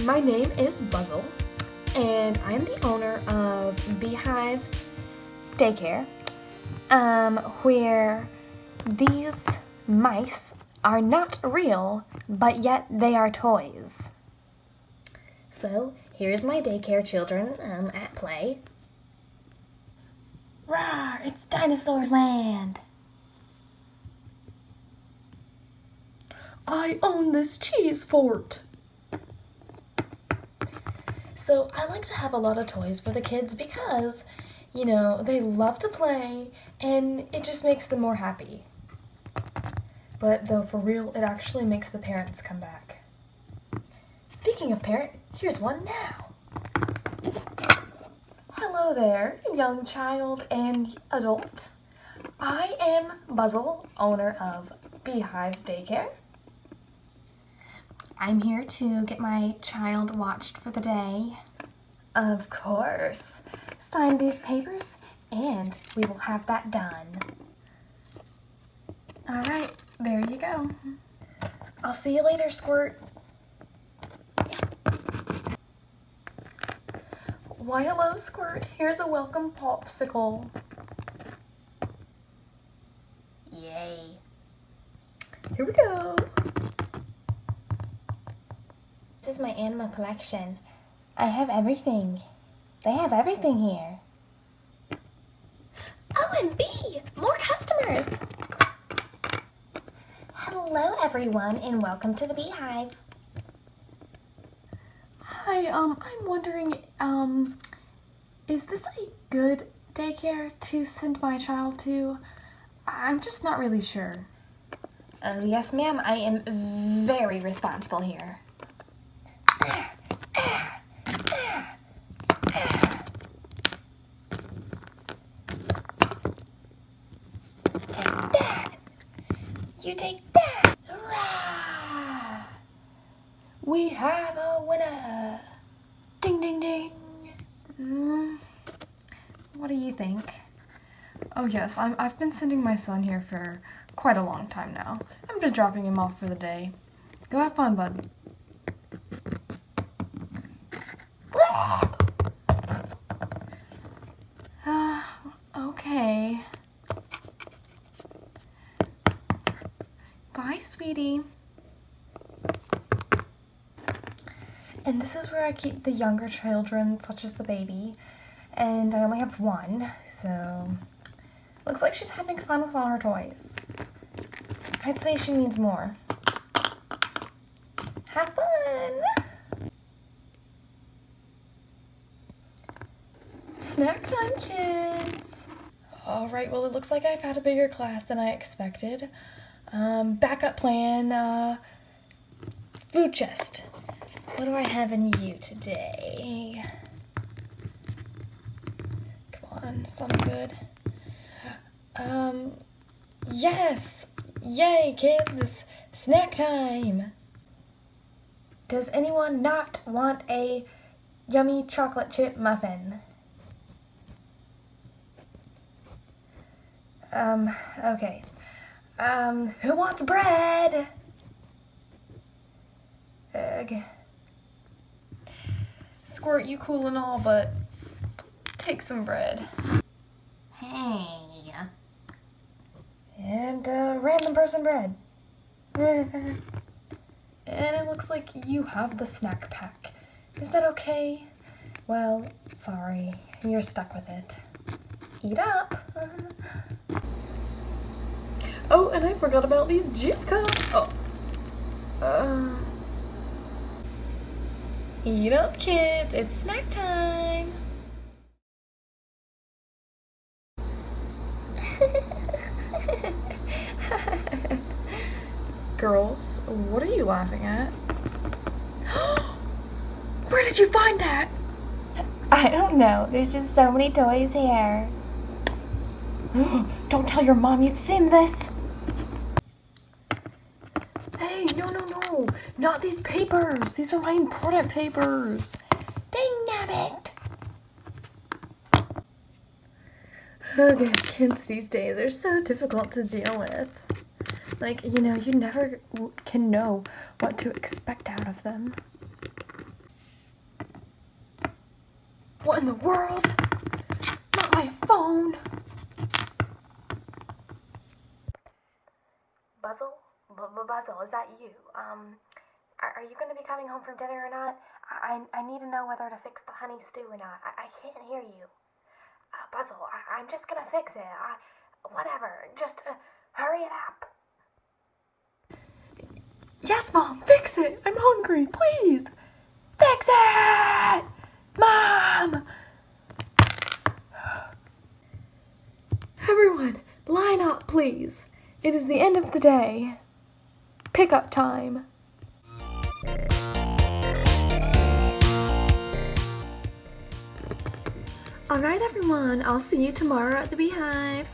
My name is Buzzle, and I'm the owner of Beehive Daycare, where these mice are not real, but yet they are toys. So, here's my daycare children at play. Rawr, it's dinosaur land! I own this cheese fort! So I like to have a lot of toys for the kids because, you know, they love to play and it just makes them more happy. But though for real, it actually makes the parents come back. Speaking of parent, here's one now. Hello there, young child and adult. I am Buzzle, owner of Beehive Daycare. I'm here to get my child watched for the day. Of course. Sign these papers and we will have that done. Alright, there you go. I'll see you later, Squirt. Why hello, Squirt. Here's a welcome popsicle. Yay. Here we go. This is my animal collection. I have everything. They have everything here. OMB! More customers! Hello everyone and welcome to the Beehive. Hi, I'm wondering, is this a good daycare to send my child to? I'm just not really sure. Oh yes ma'am, I am very responsible here. Take that! You take that! Hurrah! We have a winner! Ding ding ding! What do you think? Oh yes, I've been sending my son here for quite a long time now. I'm just dropping him off for the day. Go have fun, bud. Okay. Bye, sweetie. And this is where I keep the younger children, such as the baby. And I only have one, so looks like she's having fun with all her toys. I'd say she needs more. Have fun! Snack time, kids! Alright, well it looks like I've had a bigger class than I expected. Backup plan, food chest. What do I have in you today? Come on, something good. Yes! Yay, kids! Snack time! Does anyone not want a yummy chocolate chip muffin? Okay. Who wants bread? Ugh. Squirt, you cool and all, but take some bread. Hey. And, random person bread. And it looks like you have the snack pack. Is that okay? Well, sorry. You're stuck with it. Eat up. Oh, and I forgot about these juice cups. Oh. Eat up, kids. It's snack time. Girls, what are you laughing at? Where did you find that? I don't know. There's just so many toys here. Don't tell your mom you've seen this. Hey, no, not these papers. These are my important papers. Dang nabbit. Okay, kids these days are so difficult to deal with. Like, you know, you never can know what to expect out of them. What in the world? Not my phone. Buzzle? Buzzle, is that you? Are you going to be coming home from dinner or not? I need to know whether to fix the honey stew or not. I can't hear you. Buzzle, I'm just going to fix it. Whatever, just hurry it up. Yes, Mom, fix it. I'm hungry, please. Fix it! Mom! Everyone, line up, please. It is the end of the day. Pickup time. Alright, everyone, I'll see you tomorrow at the Beehive.